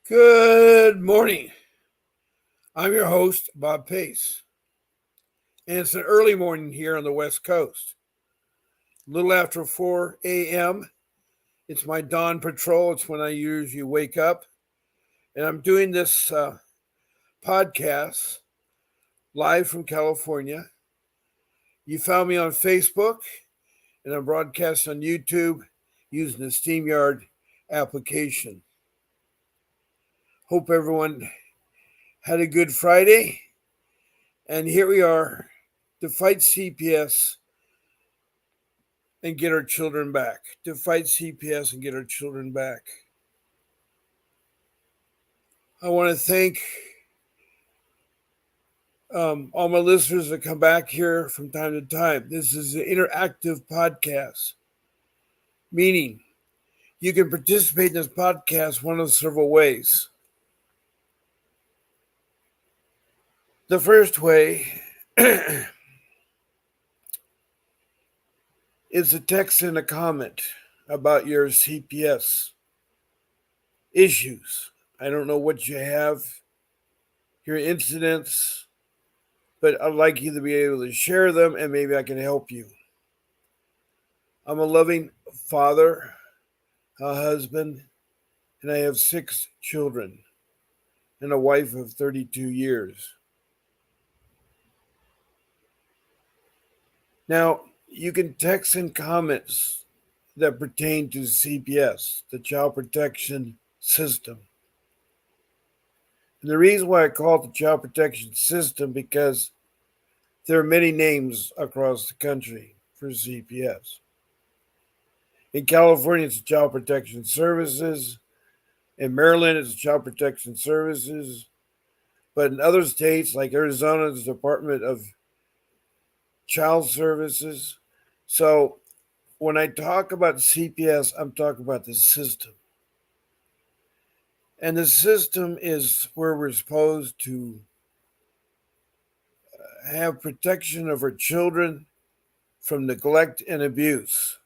Good morning. I'm your host, Bob Pace, and it's an early morning here on the West Coast. A little after 4 a.m., it's my dawn patrol. It's when I usually wake up, and I'm doing this podcast live from California. You found me on Facebook, and I'm broadcast on YouTube using the StreamYard application. Hope everyone had a good Friday. And here we are to fight CPS and get our children back. To fight CPS and get our children back. I want to thank all my listeners that come back here from time to time. This is an interactive podcast, meaning you can participate in this podcast one of several ways. The first way is to text in a comment about your CPS issues. I don't know what you have, your incidents, but I'd like you to be able to share them and maybe I can help you. I'm a loving father, a husband, and I have 6 children and a wife of 32 years. Now, you can text in comments that pertain to CPS, the Child Protection System. And the reason why I call it the Child Protection System because there are many names across the country for CPS. In California, it's Child Protection Services. In Maryland, it's Child Protection Services. But in other states, like Arizona, it's the Department of Child Services. So when I talk about CPS, I'm talking about the system. And the system is where we're supposed to have protection of our children from neglect and abuse,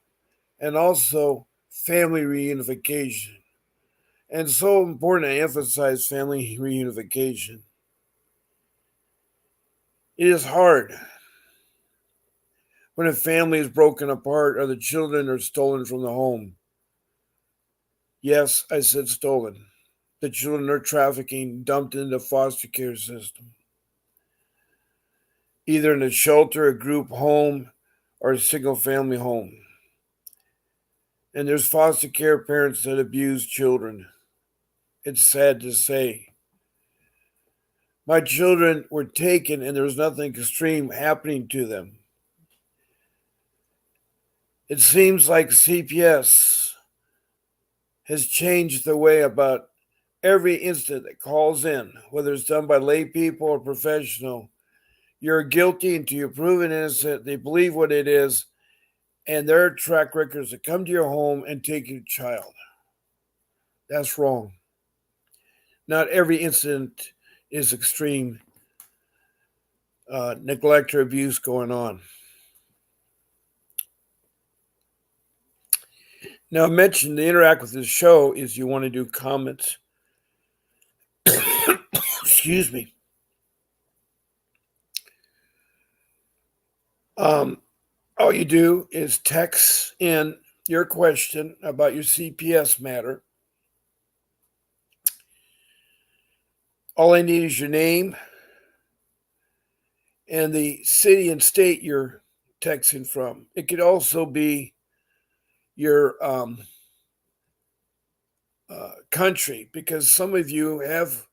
and also family reunification. And so important to emphasize family reunification. It is hard when a family is broken apart or the children are stolen from the home. Yes, I said stolen. The children are trafficking, dumped into the foster care system, either in a shelter, a group home, or a single family home. And there's foster care parents that abuse children. It's sad to say. My children were taken and there was nothing extreme happening to them. It seems like CPS has changed the way about every incident that calls in, whether it's done by lay people or professional. You're guilty until you're proven innocent. They believe what it is, and their track records to come to your home and take your child. That's wrong. Not every incident is extreme neglect or abuse going on. Now, I mentioned to interact with this show is you want to do comments. Excuse me. All you do is text in your question about your CPS matter. All I need is your name and the city and state you're texting from. It could also be your country, because some of you have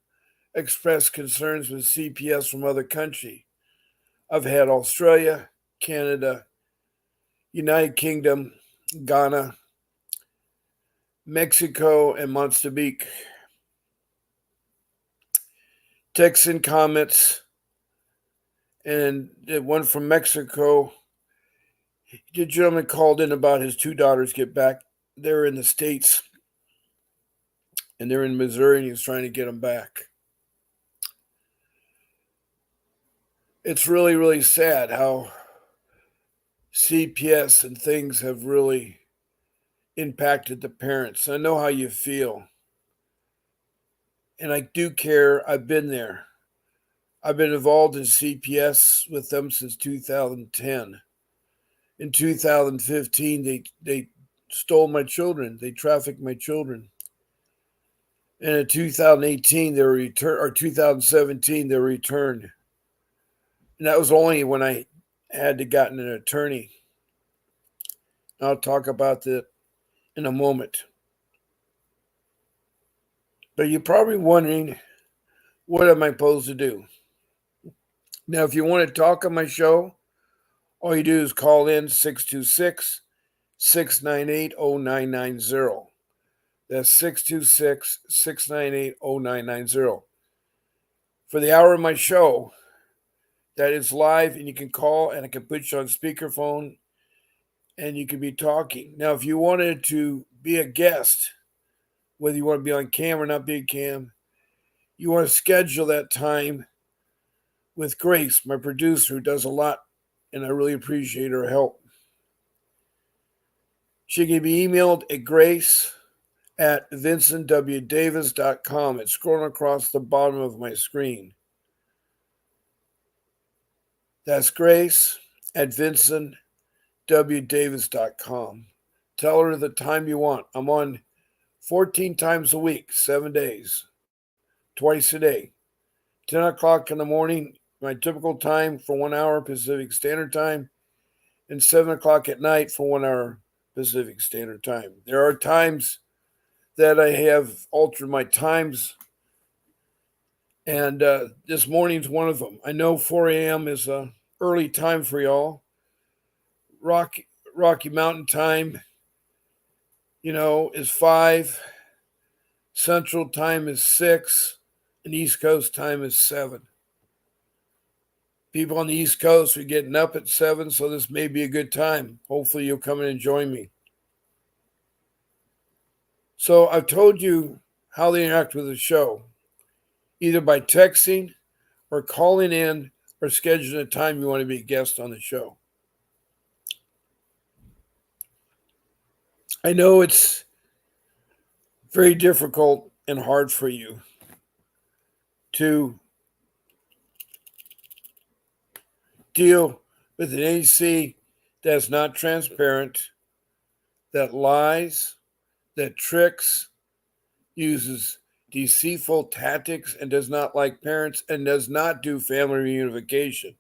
expressed concerns with CPS from other countries. I've had Australia, Canada, United Kingdom, Ghana, Mexico, and Mozambique. Text and comments, and the one from Mexico, the gentleman called in about his 2 daughters get back. They're in the States, and they're in Missouri, and he's trying to get them back. It's really, really sad how CPS and things have really impacted the parents. I know how you feel. and I do care. I've been there. I've been involved in CPS with them since 2010. In 2015, they stole my children. They trafficked my children. And in 2018, they were returned, or 2017, they were returned. And that was only when I had to gotten an attorney. I'll talk about that in a moment. But you're probably wondering, what am I supposed to do? Now, if you want to talk on my show, all you do is call in 626 698 0990. That's 626 698 0990. For the hour of my show, that is live, and you can call, and I can put you on speakerphone, and you can be talking. Now, if you wanted to be a guest, whether you want to be on cam or not be on cam, you want to schedule that time with Grace, my producer, who does a lot, and I really appreciate her help. She can be emailed at grace@vincentwdavis.com. It's scrolling across the bottom of my screen. That's grace@vincentwdavis.com. Tell her the time you want. I'm on 14 times a week, 7 days, twice a day. 10 o'clock in the morning, my typical time for 1 hour Pacific Standard Time, and 7 o'clock at night for 1 hour Pacific Standard Time. There are times that I have altered my times, and this morning's one of them. I know 4 a.m. is an early time for y'all. Rocky Mountain time, is 5. Central time is 6. And East Coast time is 7. People on the East Coast are getting up at 7, so this may be a good time. Hopefully you'll come in and join me. So I've told you how they interact with the show, either by texting or calling in or scheduling a time you want to be a guest on the show. I know it's very difficult and hard for you to deal with an agency that's not transparent, that lies, that tricks, uses deceitful tactics, and does not like parents, and does not do family reunification.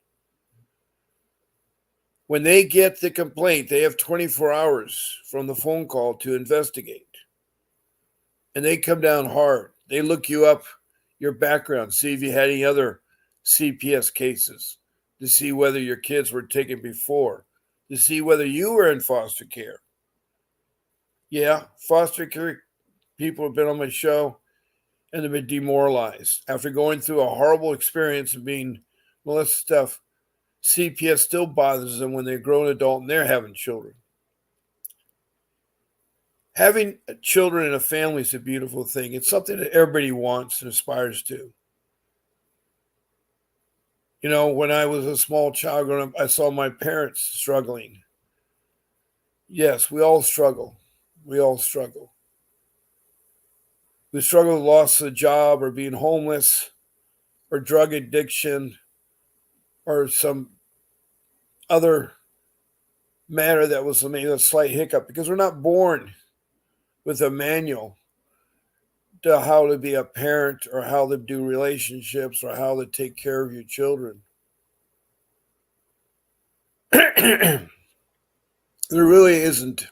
When they get the complaint, they have 24 hours from the phone call to investigate. And they come down hard. They look you up, your background, see if you had any other CPS cases, to see whether your kids were taken before, to see whether you were in foster care. Yeah, foster care people have been on my show, and they've been demoralized. After going through a horrible experience of being molested stuff, CPS still bothers them when they're a grown adult and they're having children. Having children in a family is a beautiful thing. It's something that everybody wants and aspires to. When I was a small child growing up, I saw my parents struggling. Yes, we all struggle. We all struggle. We struggle with loss of a job, or being homeless, or drug addiction, or some other matter that was maybe a slight hiccup, because we're not born with a manual to how to be a parent, or how to do relationships, or how to take care of your children. There really isn't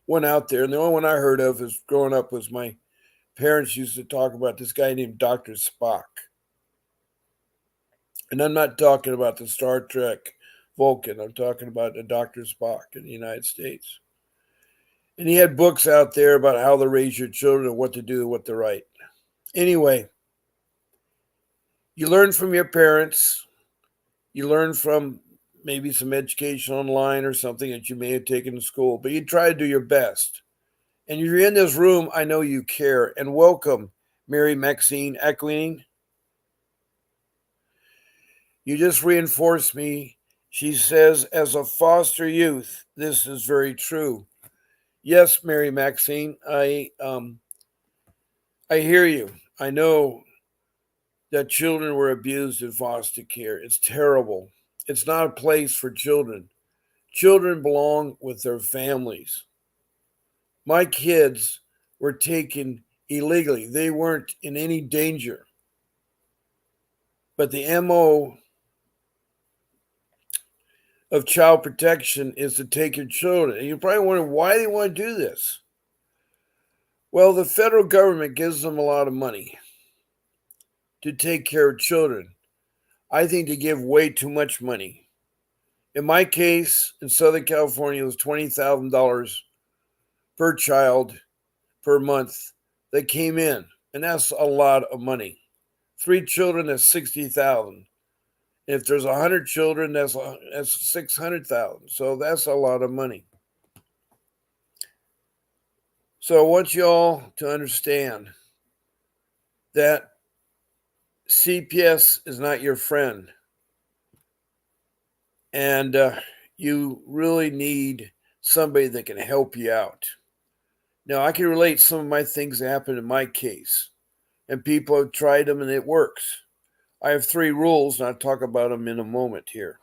one out there. And the only one I heard of is growing up was my parents used to talk about this guy named Dr. Spock. And I'm not talking about the Star Trek Vulcan. I'm talking about the Dr. Spock in the United States. And he had books out there about how to raise your children and what to do and what to write. Anyway, you learn from your parents. You learn from maybe some education online or something that you may have taken in school, but you try to do your best. And if you're in this room, I know you care. And welcome, Mary Maxine Equine. You just reinforced me. She says, as a foster youth, this is very true. Yes, Mary Maxine, I hear you. I know that children were abused in foster care. It's terrible. It's not a place for children. Children belong with their families. My kids were taken illegally, they weren't in any danger. But the MO of child protection is to take your children. And you probably wonder why they want to do this. Well, the federal government gives them a lot of money to take care of children. I think they give way too much money. In my case, in Southern California, it was $20,000 per child per month that came in, and that's a lot of money. 3 children, that's 60,000. If there's 100 children, that's 600,000. So that's a lot of money. So I want you all to understand that CPS is not your friend, and you really need somebody that can help you out. Now, I can relate some of my things that happened in my case, and people have tried them and it works. I have 3 rules, and I'll talk about them in a moment here.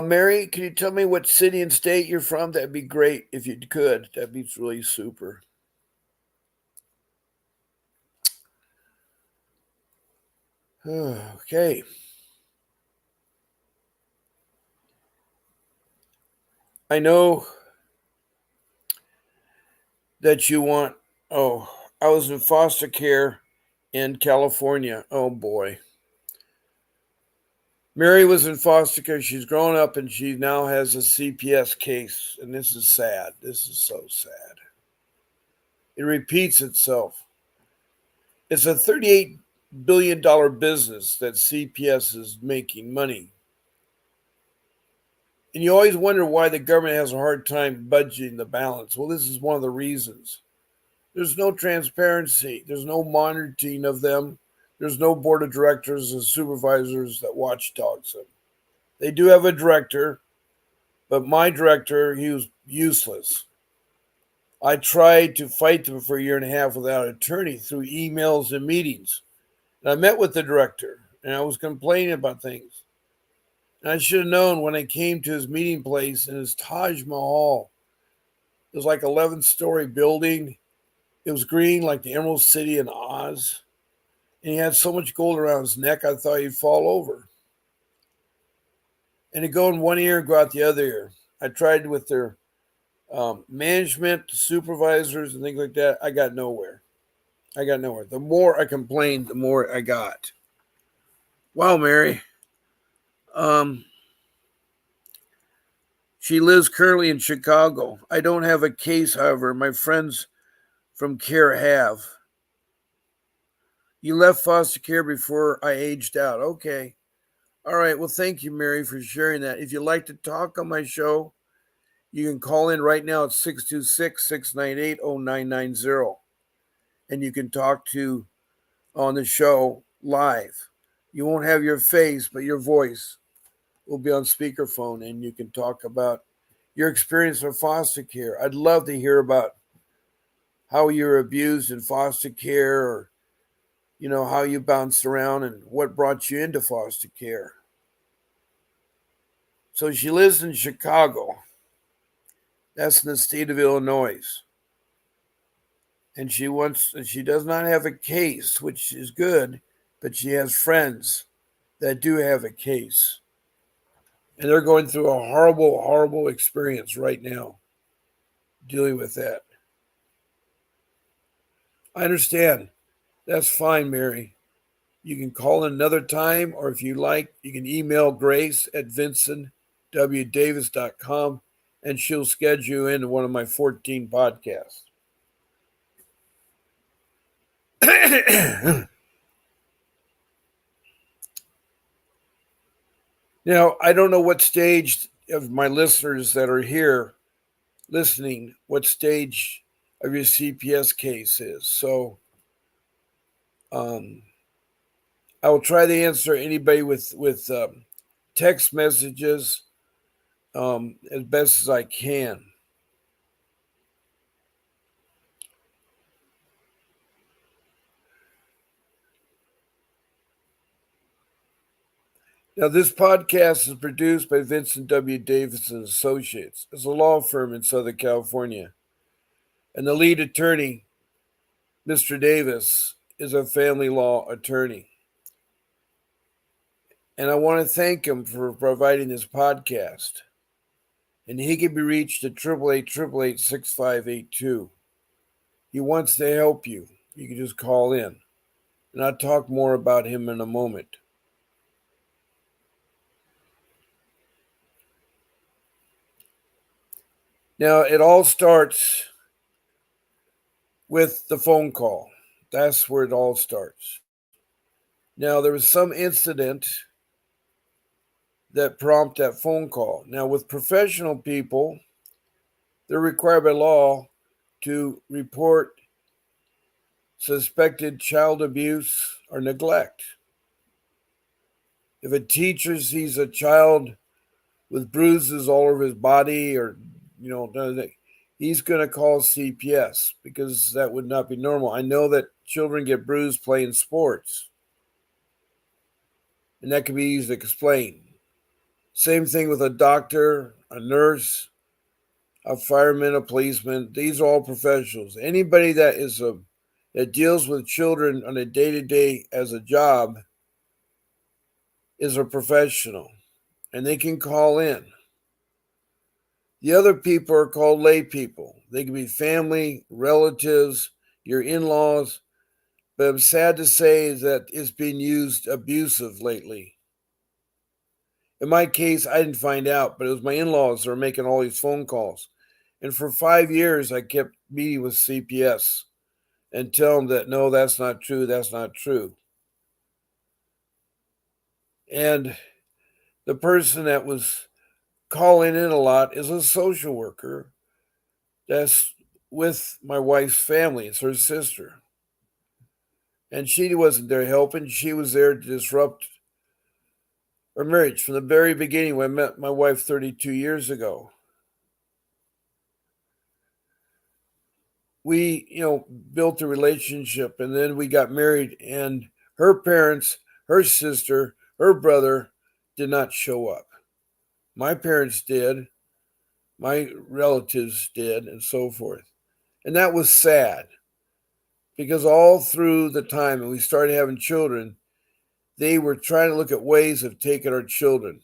Mary, can you tell me what city and state you're from? That'd be great if you could. That'd be really super. Okay. I know that you want. Oh, I was in foster care in California. Oh boy. Mary was in foster care. She's grown up and she now has a CPS case. And this is sad. This is so sad. It repeats itself. It's a $38 billion business that CPS is making money. And you always wonder why the government has a hard time budgeting the balance. Well, this is one of the reasons. There's no transparency. There's no monitoring of them. There's no board of directors and supervisors that watchdogs them. They do have a director, but my director, he was useless. I tried to fight them for a year and a half without an attorney through emails and meetings. And I met with the director, and I was complaining about things. And I should have known when I came to his meeting place in his Taj Mahal. It was like 11-story building. It was green like the Emerald City in Oz. And he had so much gold around his neck, I thought he'd fall over. And he'd go in one ear and go out the other ear. I tried with their management, supervisors, and things like that. I got nowhere. The more I complained, the more I got. Wow, Mary. She lives currently in Chicago. I don't have a case, however. My friends from care have. You left foster care before I aged out. Okay. All right. Well, thank you, Mary, for sharing that. If you'd like to talk on my show, you can call in right now at 626-698-0990. And you can talk to on the show live. You won't have your face, but your voice will be on speakerphone, and you can talk about your experience with foster care. I'd love to hear about how you were abused in foster care, or how you bounced around and what brought you into foster care. So she lives in Chicago. That's in the state of Illinois. And she does not have a case, which is good, but she has friends that do have a case. And they're going through a horrible, horrible experience right now dealing with that. I understand. That's fine, Mary. You can call in another time, or if you like, you can email Grace at vincentwdavis.com, and she'll schedule you into one of my 14 podcasts. Now, I don't know what stage of my listeners that are here listening, what stage of your CPS case is. So I will try to answer anybody with text messages as best as I can. Now, this podcast is produced by Vincent W. Davis and Associates. It's a law firm in Southern California. And the lead attorney, Mr. Davis, is a family law attorney. And I want to thank him for providing this podcast. And he can be reached at 888-888-6582. He wants to help you. You can just call in. And I'll talk more about him in a moment. Now, it all starts with the phone call. That's where it all starts. Now, there was some incident that prompted that phone call. Now, with professional people, they're required by law to report suspected child abuse or neglect. If a teacher sees a child with bruises all over his body or, he's going to call CPS because that would not be normal. I know that children get bruised playing sports, and that can be easy to explain. Same thing with a doctor, a nurse, a fireman, a policeman. These are all professionals. Anybody that deals with children on a day-to-day as a job is a professional, and they can call in. The other people are called lay people. They can be family, relatives, your in-laws, but I'm sad to say that it's being used abusive lately. In my case, I didn't find out, but it was my in-laws that were making all these phone calls. And for 5 years, I kept meeting with CPS and tell them that, no, that's not true, that's not true. And the person that was calling in a lot is a social worker that's with my wife's family. It's her sister. And she wasn't there helping. She was there to disrupt our marriage from the very beginning when I met my wife 32 years ago. We, built a relationship, and then we got married, and her parents, her sister, her brother did not show up. My parents did, my relatives did, and so forth. And that was sad because all through the time when we started having children, they were trying to look at ways of taking our children.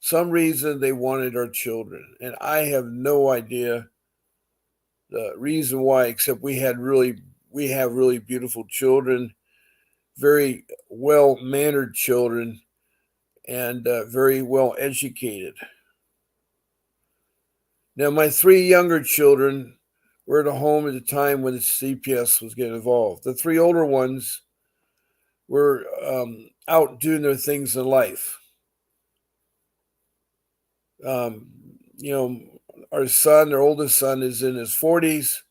Some reason they wanted our children, and I have no idea the reason why, except we have really beautiful children, very well mannered children, and very well educated. Now, my 3 younger children were at a home at the time when the CPS was getting involved. The 3 older ones were out doing their things in life. Our oldest son, is in his 40s,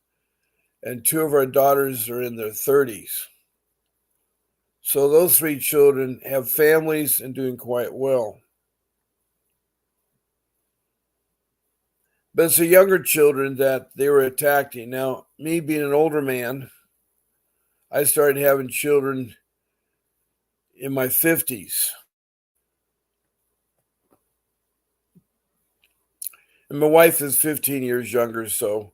and 2 of our daughters are in their 30s. So those 3 children have families and doing quite well. But it's the younger children that they were attacking. Now, me being an older man, I started having children in my 50s. And my wife is 15 years younger, so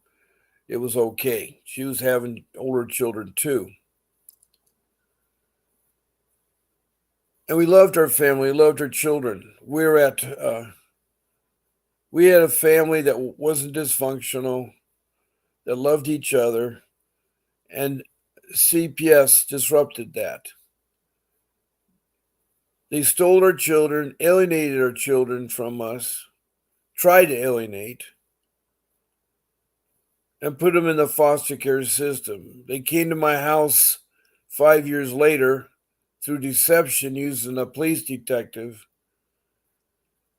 it was okay. She was having older children too. And we loved our family, loved our children. We had a family that wasn't dysfunctional, that loved each other, and CPS disrupted that. They stole our children, alienated our children from us, tried to alienate, and put them in the foster care system. They came to my house 5 years later through deception using a police detective,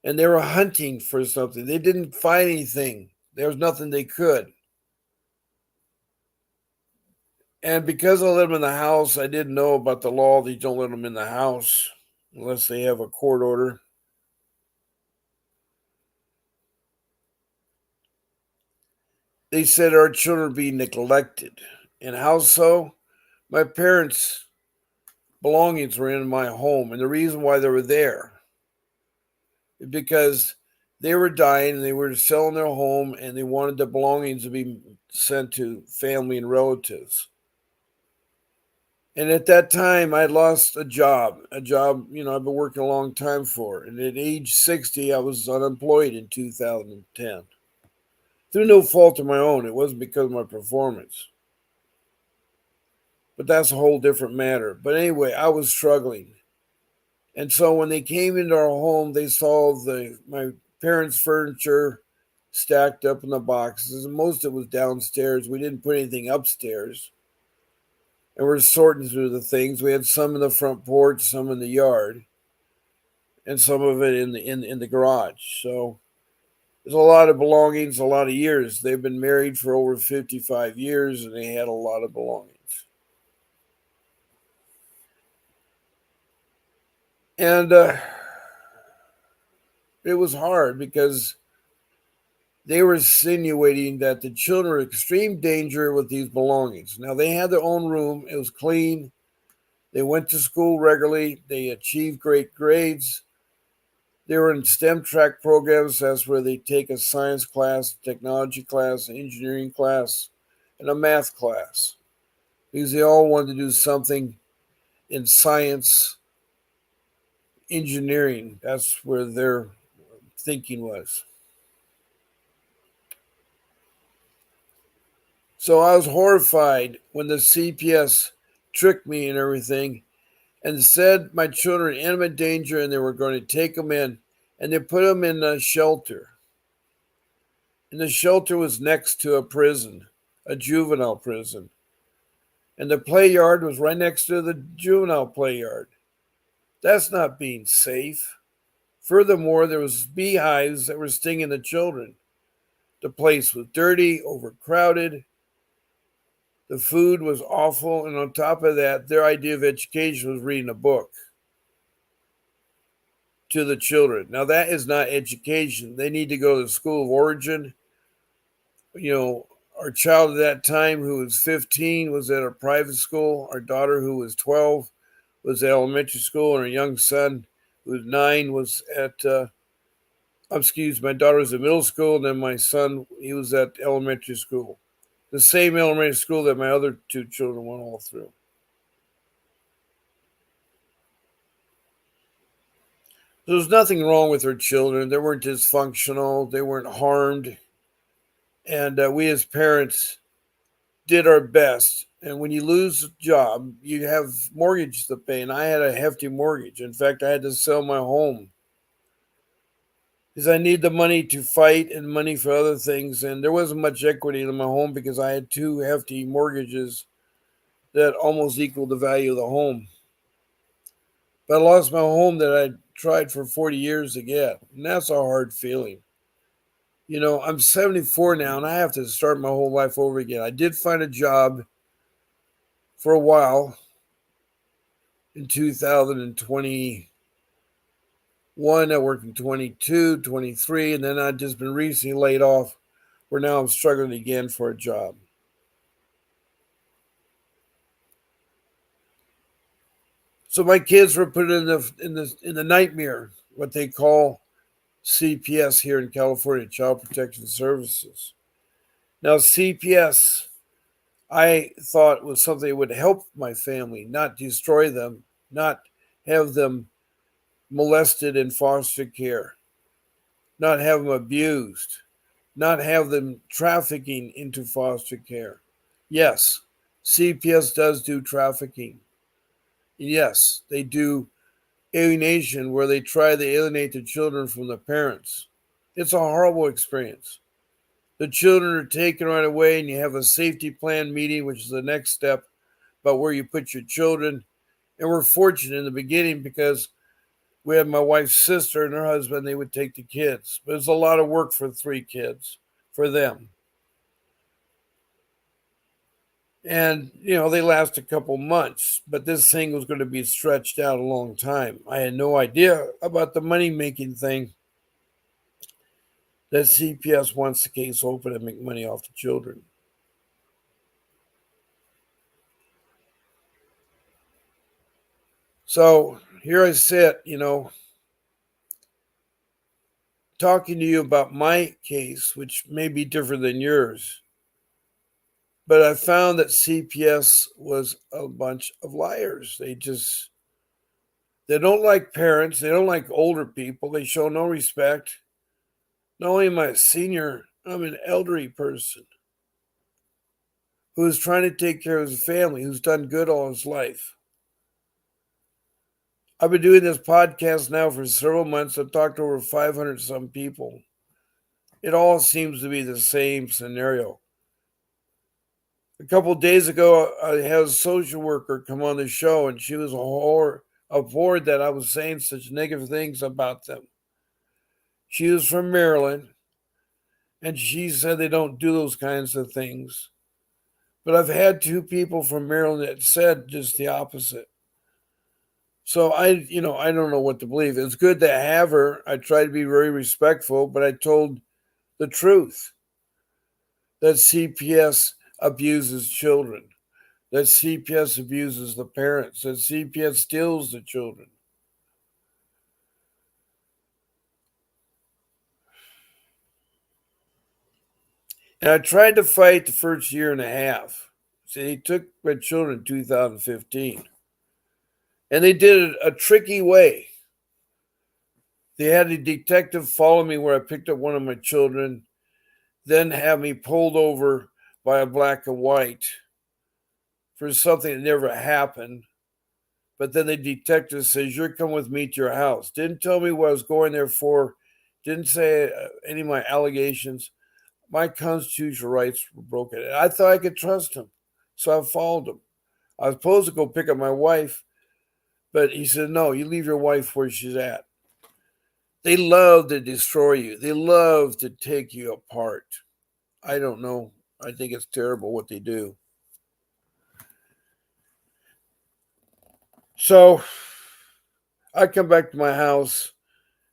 and they were hunting for something. They didn't find anything. There was nothing they could. And because I let them in the house, I didn't know about the law that you don't let them in the house unless they have a court order. They said our children be neglected. And how so? My parents' belongings were in my home, and the reason why they were there because they were dying and they were selling their home and they wanted the belongings to be sent to family and relatives. And at that time, I lost a job, I've been working a long time for. And at age 60, I was unemployed in 2010. Through no fault of my own. It wasn't because of my performance. But that's a whole different matter. But anyway, I was struggling. And so when they came into our home, they saw my parents' furniture stacked up in the boxes. And most of it was downstairs. We didn't put anything upstairs. And we're sorting through the things. We had some in the front porch, some in the yard, and some of it in the garage. So there's a lot of belongings, a lot of years. They've been married for over 55 years, and they had a lot of belongings. And it was hard because they were insinuating that the children were in extreme danger with these belongings. Now, they had their own room. It was clean. They went to school regularly. They achieved great grades. They were in STEM track programs. That's where they take a science class, technology class, an engineering class, and a math class. Because they all wanted to do something in science, engineering. That's where their thinking was. So I was horrified when the CPS tricked me and everything and said my children were in imminent danger and they were going to take them in. And they put them in a shelter. And the shelter was next to a prison, a juvenile prison. And the play yard was right next to the juvenile play yard. That's not being safe. Furthermore, there was beehives that were stinging the children. The place was dirty, overcrowded. The food was awful, and on top of that, their idea of education was reading a book to the children. Now, that is not education. They need to go to the school of origin. Our child at that time, who was 15, was at a private school. Our daughter, who was 12, was at elementary school, and our young son, who was 9, was at my daughter was at middle school, and then my son, he was at elementary school. The same elementary school that my other two children went all through. There was nothing wrong with our children. They weren't dysfunctional. They weren't harmed. And we as parents did our best. And when you lose a job, you have mortgage to pay. And I had a hefty mortgage. In fact, I had to sell my home because I need the money to fight and money for other things. And there wasn't much equity in my home because I had two hefty mortgages that almost equaled the value of the home. But I lost my home that I tried for 40 years to get. And that's a hard feeling. I'm 74 now and I have to start my whole life over again. I did find a job for a while in 2021. I worked in 22, 23, and then I've just been recently laid off where now I'm struggling again for a job. So my kids were put in the nightmare, what they call CPS here in California, Child Protection Services. Now CPS, I thought was something that would help my family, not destroy them, not have them molested in foster care, not have them abused, not have them trafficking into foster care. Yes, CPS does do trafficking. Yes, they do alienation where they try to alienate the children from the parents. It's a horrible experience. The children are taken right away, and you have a safety plan meeting, which is the next step about where you put your children. And we're fortunate in the beginning because we had my wife's sister and her husband, they would take the kids. But it's a lot of work for 3 kids, for them. And, they last a couple months, but this thing was going to be stretched out a long time. I had no idea about the money making thing that CPS wants the case open and make money off the children. So here I sit, talking to you about my case, which may be different than yours, but I found that CPS was a bunch of liars. They don't like parents, they don't like older people, they show no respect. Not only am I a senior, I'm an elderly person who is trying to take care of his family, who's done good all his life. I've been doing this podcast now for several months. I've talked to over 500 some people. It all seems to be the same scenario. A couple of days ago, I had a social worker come on the show, and she was abhorred that I was saying such negative things about them. She was from Maryland, and she said they don't do those kinds of things. But I've had two people from Maryland that said just the opposite. So I don't know what to believe. It's good to have her. I try to be very respectful, but I told the truth that CPS abuses children, that CPS abuses the parents, that CPS steals the children. And I tried to fight the first year and a half. See, they took my children in 2015. And they did it a tricky way. They had a detective follow me where I picked up one of my children, then have me pulled over by a black and white for something that never happened. But then the detective says, "You're coming with me to your house." Didn't tell me what I was going there for. Didn't say any of my allegations. My constitutional rights were broken. And I thought I could trust him. So I followed him. I was supposed to go pick up my wife, but he said, "No, you leave your wife where she's at." They love to destroy you. They love to take you apart. I don't know. I think it's terrible what they do. So I come back to my house,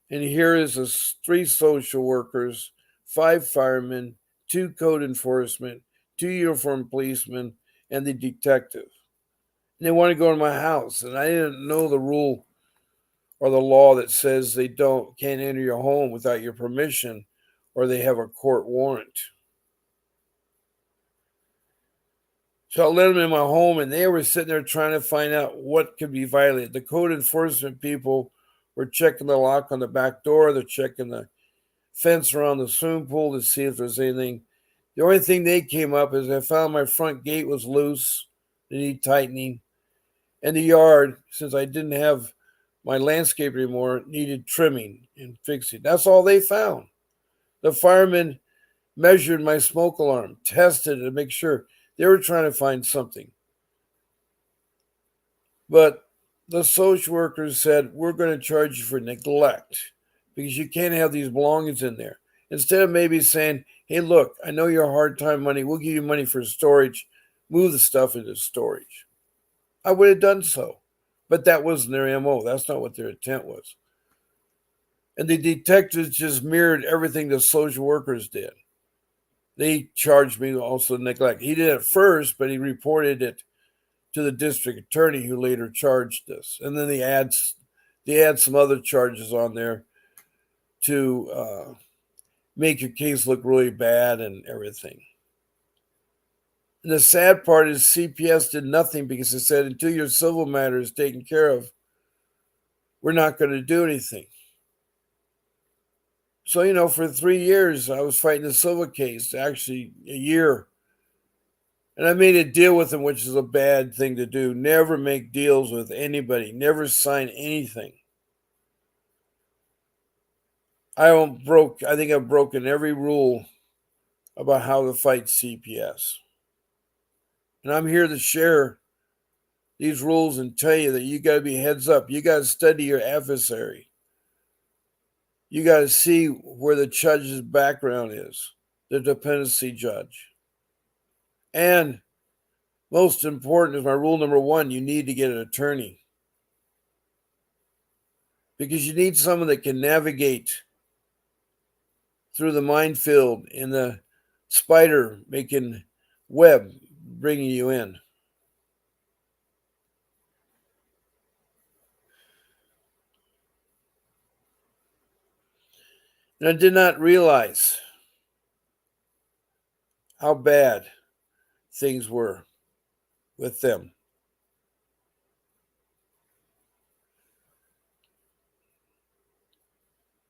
and here is three social workers, five firemen, two code enforcement, two uniformed policemen, and the detective. And they want to go in my house, and I didn't know the rule or the law that says they can't enter your home without your permission, or they have a court warrant. So I let them in my home, and they were sitting there trying to find out what could be violated. The code enforcement people were checking the lock on the back door. They're checking the fence around the swimming pool to see if there's anything. The only thing they came up is I found my front gate was loose, it needed tightening, and the yard, since I didn't have my landscape anymore, needed trimming and fixing. That's all they found. The firemen measured my smoke alarm, tested it to make sure. They were trying to find something. But the social workers said, "We're going to charge you for neglect because you can't have these belongings in there." Instead of maybe saying, "Hey, look, I know you're a hard time money. We'll give you money for storage. Move the stuff into storage." I would have done so. But that wasn't their MO. That's not what their intent was. And the detectives just mirrored everything the social workers did. They charged me also neglect. He did it first, but he reported it to the district attorney, who later charged us. And then they add some other charges on there to make your case look really bad and everything. And the sad part is CPS did nothing because it said, until your civil matter is taken care of, we're not going to do anything. So, for 3 years, I was fighting a civil case, actually a year. And I made a deal with them, which is a bad thing to do. Never make deals with anybody. Never sign anything. I think I've broken every rule about how to fight CPS. And I'm here to share these rules and tell you that you got to be heads up. You got to study your adversary. You got to see where the judge's background is, the dependency judge. And most important is my rule number one, you need to get an attorney. Because you need someone that can navigate through the minefield and the spider making web bringing you in. And I did not realize how bad things were with them.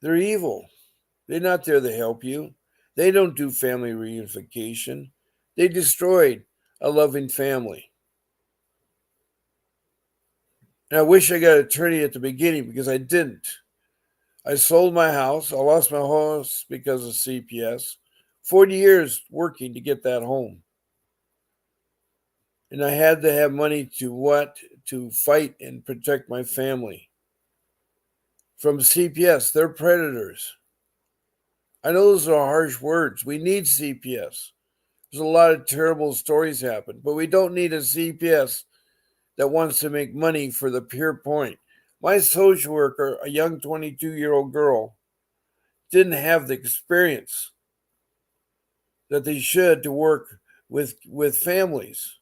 They're evil. They're not there to help you. They don't do family reunification. They destroyed a loving family. And I wish I got an attorney at the beginning because I didn't. I sold my house. I lost my house because of CPS. 40 years working to get that home. And I had to have money to what? To fight and protect my family from CPS. They're predators. I know those are harsh words. We need CPS. There's a lot of terrible stories happen, but we don't need a CPS that wants to make money for the pure point. My social worker, a young 22-year-old girl, didn't have the experience that they should to work with families.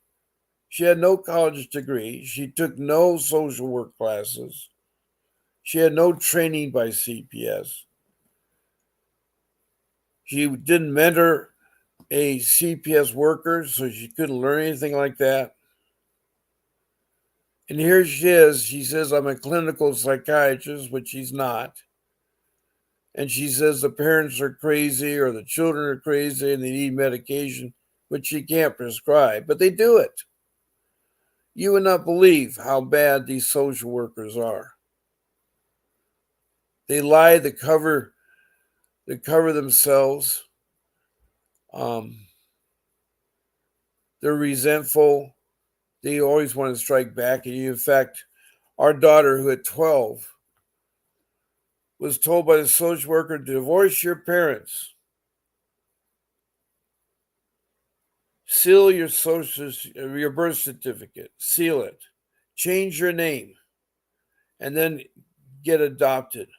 She had no college degree. She took no social work classes. She had no training by CPS. She didn't mentor a CPS worker, so she couldn't learn anything like that. And here she is. She says, I'm a clinical psychiatrist, which she's not. And she says the parents are crazy or the children are crazy and they need medication, which she can't prescribe, but they do it. You would not believe how bad these social workers are. They lie to cover themselves. They're resentful. They always want to strike back at you. In fact, our daughter, who at 12 was told by the social worker to divorce your parents, seal your your birth certificate, seal it, change your name, and then get adopted.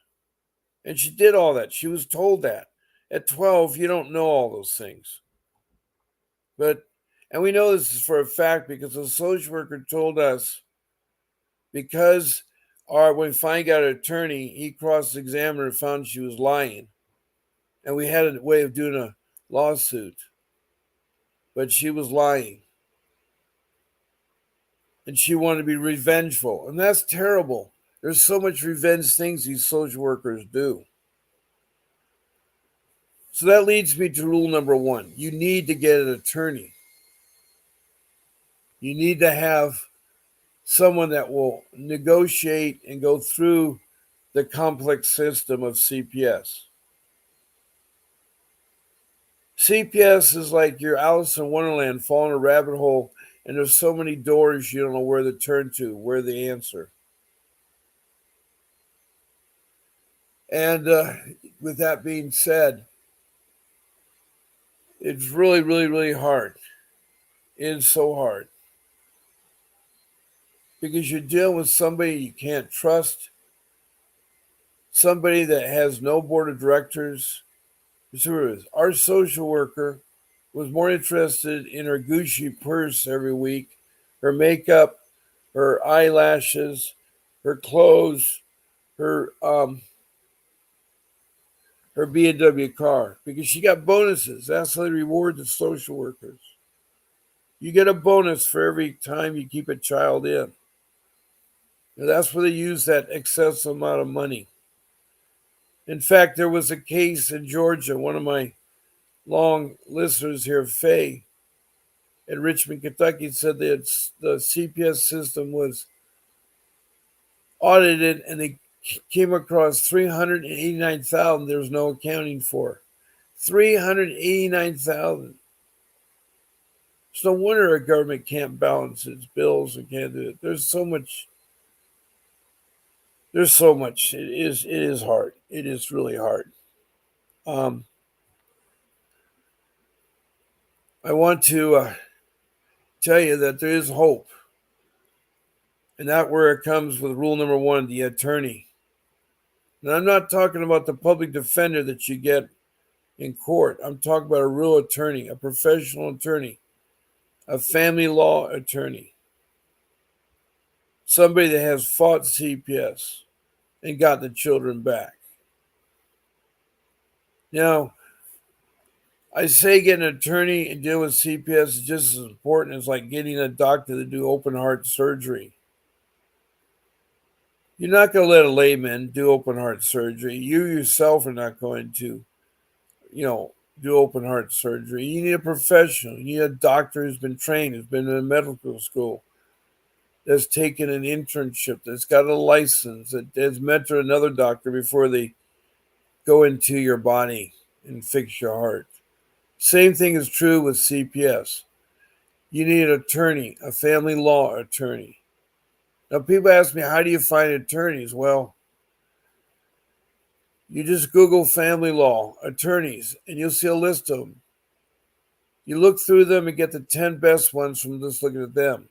And she did all that. She was told that. At 12, you don't know all those things. And we know this is for a fact because the social worker told us because when we finally got an attorney, he cross-examined her and found she was lying. And we had a way of doing a lawsuit. But she was lying. And she wanted to be revengeful. And that's terrible. There's so much revenge things these social workers do. So that leads me to rule number 1. You need to get an attorney. You need to have someone that will negotiate and go through the complex system of CPS. CPS is like your Alice in Wonderland falling a rabbit hole, and there's so many doors you don't know where to turn to, where the answer. And with that being said, it's really, really, really hard. It is so hard because you're dealing with somebody you can't trust, somebody that has no board of directors. Our social worker was more interested in her Gucci purse every week, her makeup, her eyelashes, her clothes, her her BMW car because she got bonuses. That's how they reward the social workers. You get a bonus for every time you keep a child in. And that's where they use that excessive amount of money. In fact, there was a case in Georgia. One of my long listeners here, Faye, in Richmond, Kentucky, said that the CPS system was audited and they came across 389,000 there was no accounting for. 389,000. It's no wonder a government can't balance its bills and can't do it. There's so much. It is hard. It is really hard. Um, I want to tell you that there is hope. And that's where it comes with rule number 1, the attorney. And I'm not talking about the public defender that you get in court. I'm talking about a real attorney, a professional attorney, a family law attorney, somebody that has fought CPS and got the children back. Now, I say getting an attorney and deal with CPS is just as important as like getting a doctor to do open heart surgery. You're not going to let a layman do open heart surgery. You yourself are not going to, do open heart surgery. You need a professional. You need a doctor who's been trained, who's been in medical school, that's taken an internship, that's got a license, that has mentored another doctor before they go into your body and fix your heart. Same thing is true with CPS. You need an attorney, a family law attorney. Now, people ask me, how do you find attorneys? Well, you just Google family law attorneys and you'll see a list of them. You look through them and get the 10 best ones from just looking at them.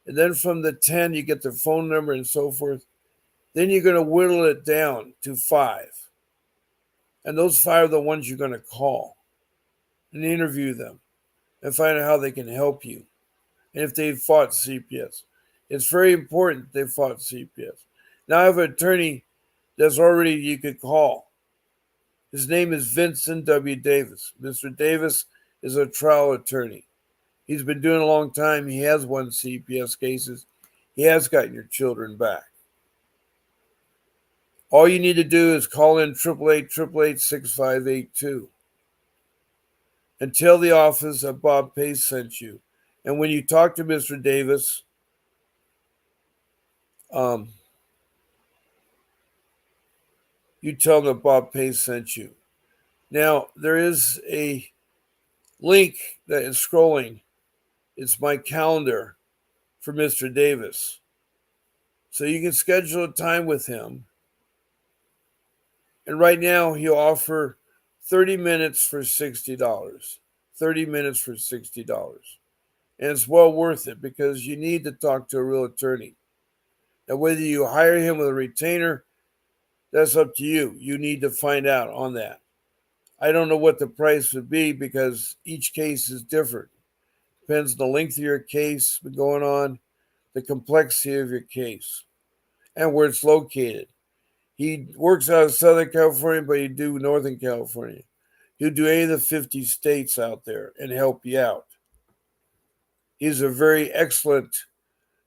And then from the 10, you get their phone number and so forth. Then you're going to whittle it down to 5. And those 5 are the ones you're going to call and interview them and find out how they can help you. And if they fought CPS. It's very important they fought CPS. Now I have an attorney that's already you could call. His name is Vincent W. Davis. Mr. Davis is a trial attorney. He's been doing it a long time. He has won CPS cases. He has gotten your children back. All you need to do is call in 888-888-6582 and tell the office that Bob Pace sent you. And when you talk to Mr. Davis, you tell them that Bob Pace sent you. Now, there is a link that is scrolling. It's my calendar for Mr. Davis. So you can schedule a time with him. And right now, he'll offer 30 minutes for $60. 30 minutes for $60. And it's well worth it because you need to talk to a real attorney. Now, whether you hire him with a retainer, that's up to you. You need to find out on that. I don't know what the price would be because each case is different. Depends on the length of your case going on, the complexity of your case, and where it's located. He works out of Southern California, but he do Northern California. He'll do any of the 50 states out there and help you out. He's a very excellent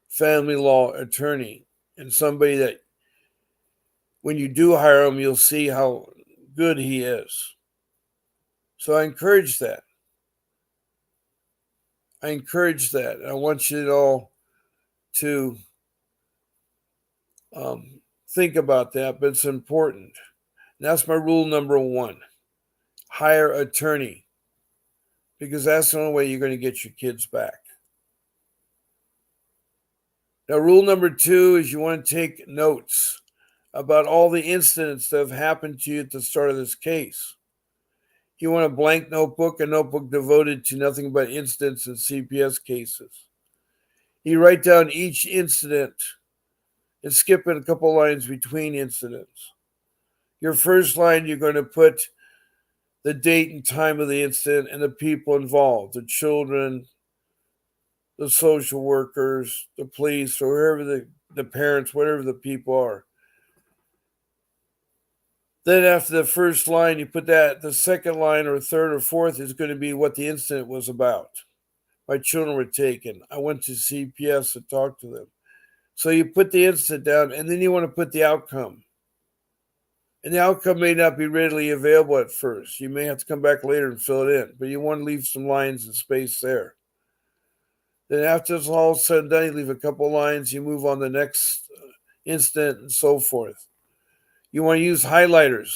family law attorney and somebody that when you do hire him, you'll see how good he is. So I encourage that. I encourage that. I want you all to think about that, but it's important. And that's my rule number 1. Hire an attorney because that's the only way you're going to get your kids back. Now, rule number 2 is you want to take notes about all the incidents that have happened to you at the start of this case. You want a blank notebook, a notebook devoted to nothing but incidents in CPS cases. You write down each incident and skip in a couple lines between incidents. Your first line, you're going to put the date and time of the incident and the people involved, the children, the social workers, the police, or whoever the parents, whatever the people are. Then after the first line, you put that, the second line or third or fourth is going to be what the incident was about. My children were taken. I went to CPS to talk to them. So you put the incident down, and then you want to put the outcome. And the outcome may not be readily available at first. You may have to come back later and fill it in, but you want to leave some lines and space there. Then after it's all said and done, you leave a couple lines, you move on to the next incident and so forth. You want to use highlighters.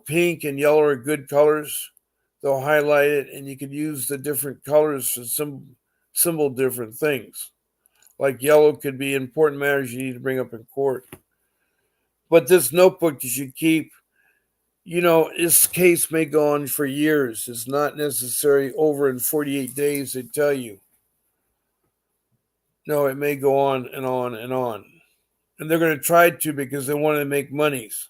Pink and yellow are good colors. They'll highlight it, and you can use the different colors to symbol different things. Like yellow could be important matters you need to bring up in court. But this notebook you should keep, this case may go on for years. It's not necessarily over in 48 days, they tell you. No, it may go on and on and on. And they're going to try to because they want to make monies.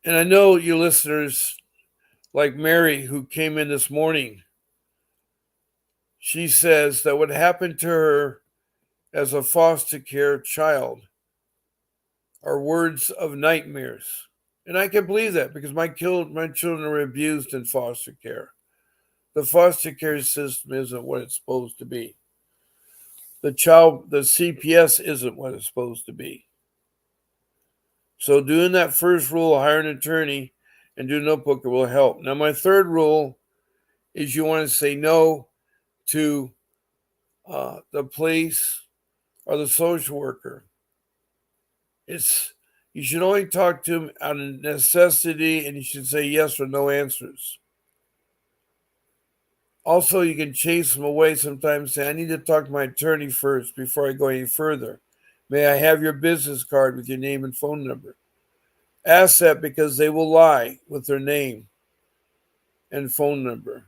And I know you listeners like Mary, who came in this morning, She says that what happened to her as a foster care child are words of nightmares. And I can believe that because my children were abused in foster care. The foster care system isn't what it's supposed to be. The CPS isn't what it's supposed to be. So doing that first rule, hire an attorney and do notebook will help. Now my third rule is you want to say no to the police or the social worker. You should only talk to them out of necessity, and you should say yes or no answers. Also, you can chase them away sometimes. Say, I need to talk to my attorney first before I go any further. May I have your business card with your name and phone number? Ask that because they will lie with their name and phone number.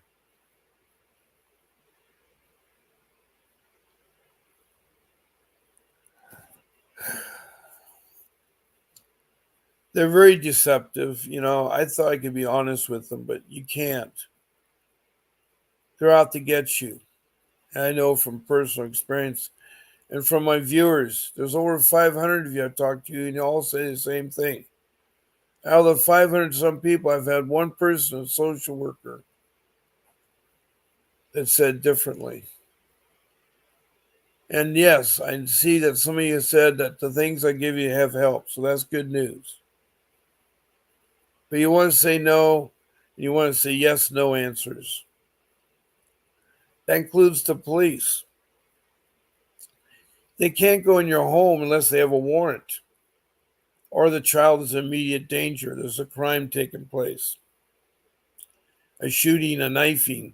They're very deceptive. I thought I could be honest with them, but you can't. They're out to get you. And I know from personal experience and from my viewers, there's over 500 of you I've talked to, and you all say the same thing. Out of the 500 some people, I've had one person, a social worker, that said differently. And yes, I see that some of you said that the things I give you have helped, so that's good news. But you want to say no, and you want to say yes, no answers. That includes the police. They can't go in your home unless they have a warrant or the child is in immediate danger. There's a crime taking place, a shooting, a knifing,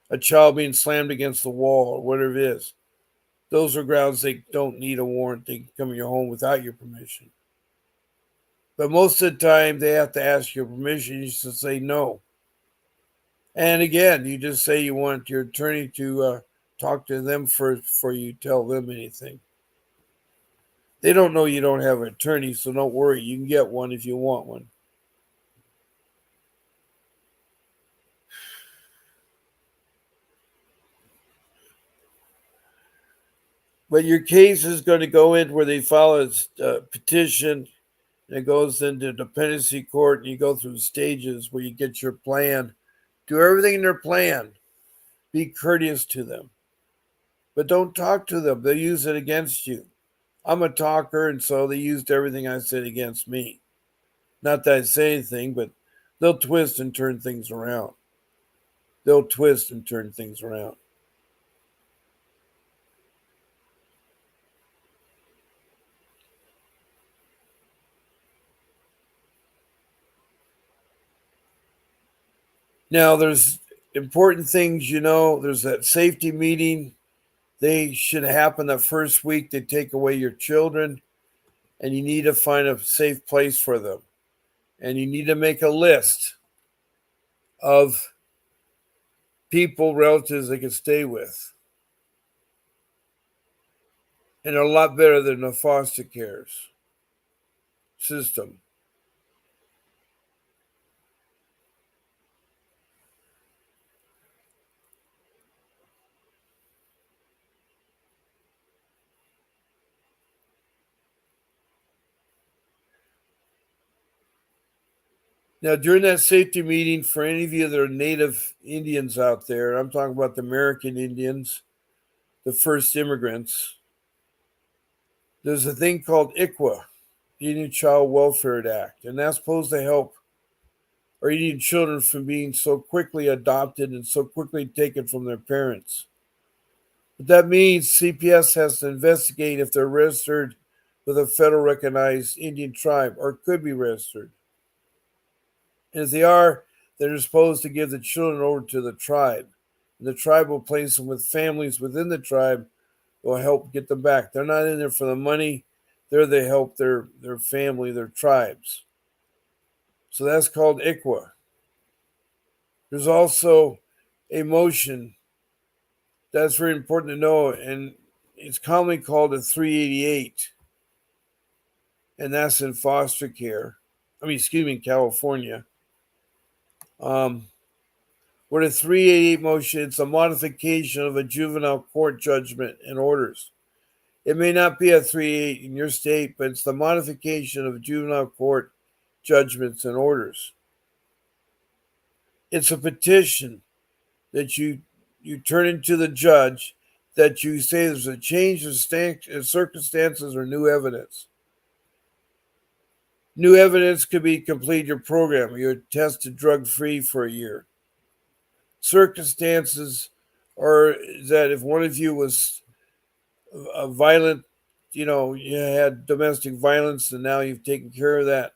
a child being slammed against the wall, or whatever it is. Those are grounds they don't need a warrant. They can come in your home without your permission. But most of the time, they have to ask your permission. You should say no. And again, you just say you want your attorney to talk to them first before you tell them anything. They don't know you don't have an attorney, so don't worry. You can get one if you want one. But your case is going to go in where they file a petition, and it goes into dependency court, and you go through stages where you get your plan. Do everything in their plan. Be courteous to them. But don't talk to them. They'll use it against you. I'm a talker, and so they used everything I said against me. Not that I say anything, but they'll twist and turn things around. They'll twist and turn things around. Now, there's important things, there's that safety meeting. They should happen the first week they take away your children, and you need to find a safe place for them. And you need to make a list of people, relatives they can stay with. And they're a lot better than the foster cares system. Now, during that safety meeting, for any of you that are native Indians out there, I'm talking about the American Indians, the first immigrants, there's a thing called ICWA, the Indian Child Welfare Act, and that's supposed to help our Indian children from being so quickly adopted and so quickly taken from their parents. But that means CPS has to investigate if they're registered with a federal recognized Indian tribe or could be registered. And if they are, they're supposed to give the children over to the tribe. And the tribe will place them with families within the tribe that will help get them back. They're not in there for the money. They're there to help their family, their tribes. So that's called ICWA. There's also a motion that's very important to know, and it's commonly called a 388, and that's in foster care. In California. With a 388 motion, it's a modification of a juvenile court judgment and orders. It may not be a 388 in your state, but it's the modification of juvenile court judgments and orders. It's a petition that you turn into the judge, that you say there's a change of circumstances or new evidence. New evidence could be complete your program. You're tested drug free for a year. Circumstances are that if one of you was a violent, you had domestic violence and now you've taken care of that.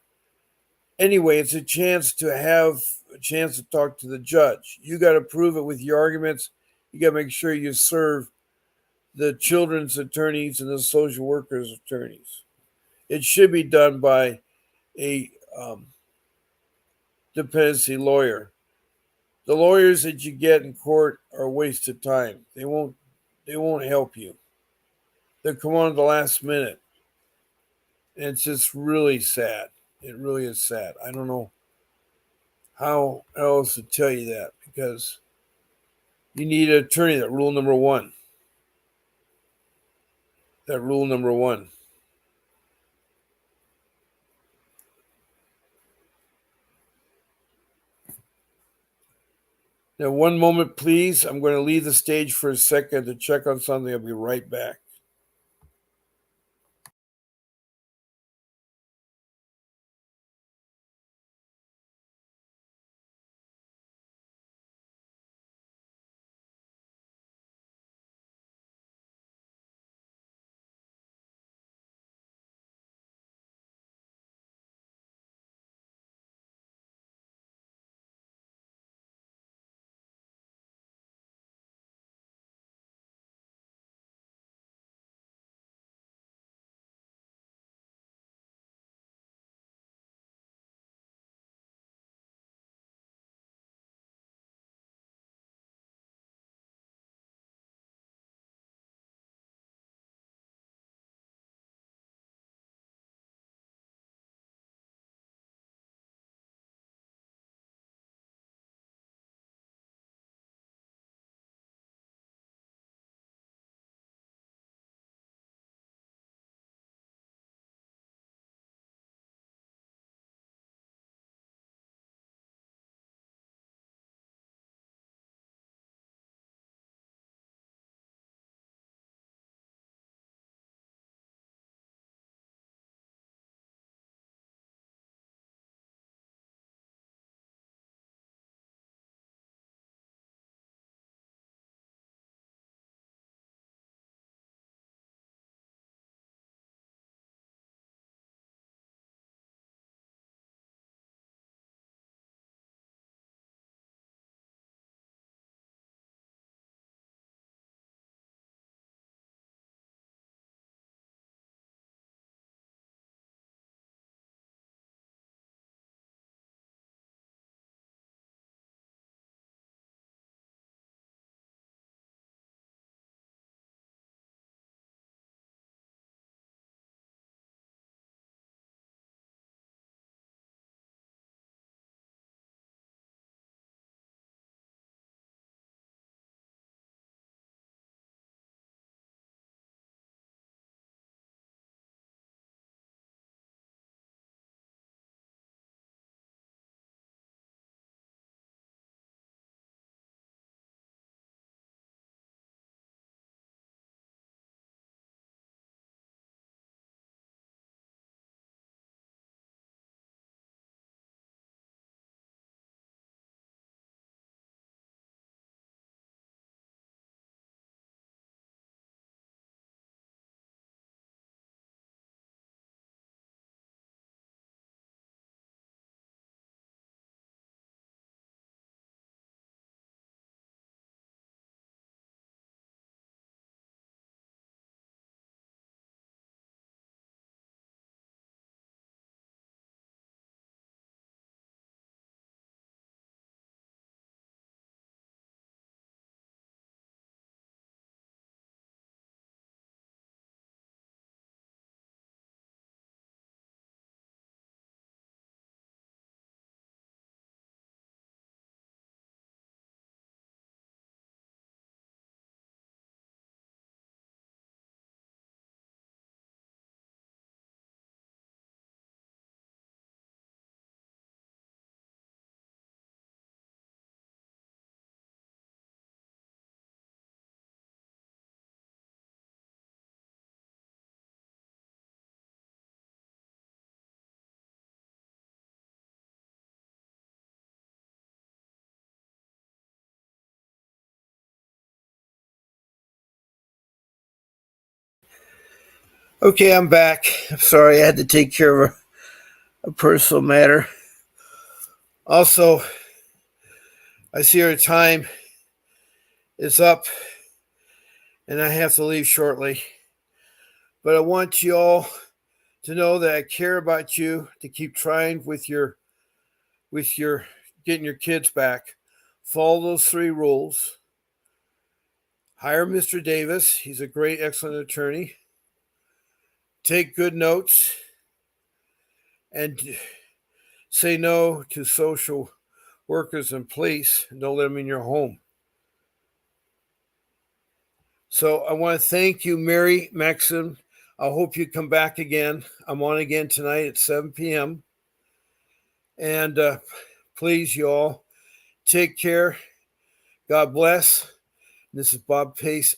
Anyway, it's a chance to talk to the judge. You got to prove it with your arguments. You got to make sure you serve the children's attorneys and the social workers' attorneys. It should be done by a dependency lawyer. The lawyers that you get in court are a waste of time. They won't help you. They'll come on at the last minute. And it's just really sad. It really is sad. I don't know how else to tell you that, because you need an attorney. That rule number one. That rule number one. Now, one moment, please. I'm going to leave the stage for a second to check on something. I'll be right back. Okay, I'm back. I'm sorry, I had to take care of a personal matter. Also, I see our time is up and I have to leave shortly. But I want you all to know that I care about you, to keep trying with your getting your kids back. Follow those 3 rules. Hire Mr. Davis. He's a great, excellent attorney. Take good notes and say no to social workers and police. Don't let them in your home. So I want to thank you, Mary Maxim. I hope you come back again. I'm on again tonight at 7 p.m. And please, you all, take care. God bless. This is Bob Pace.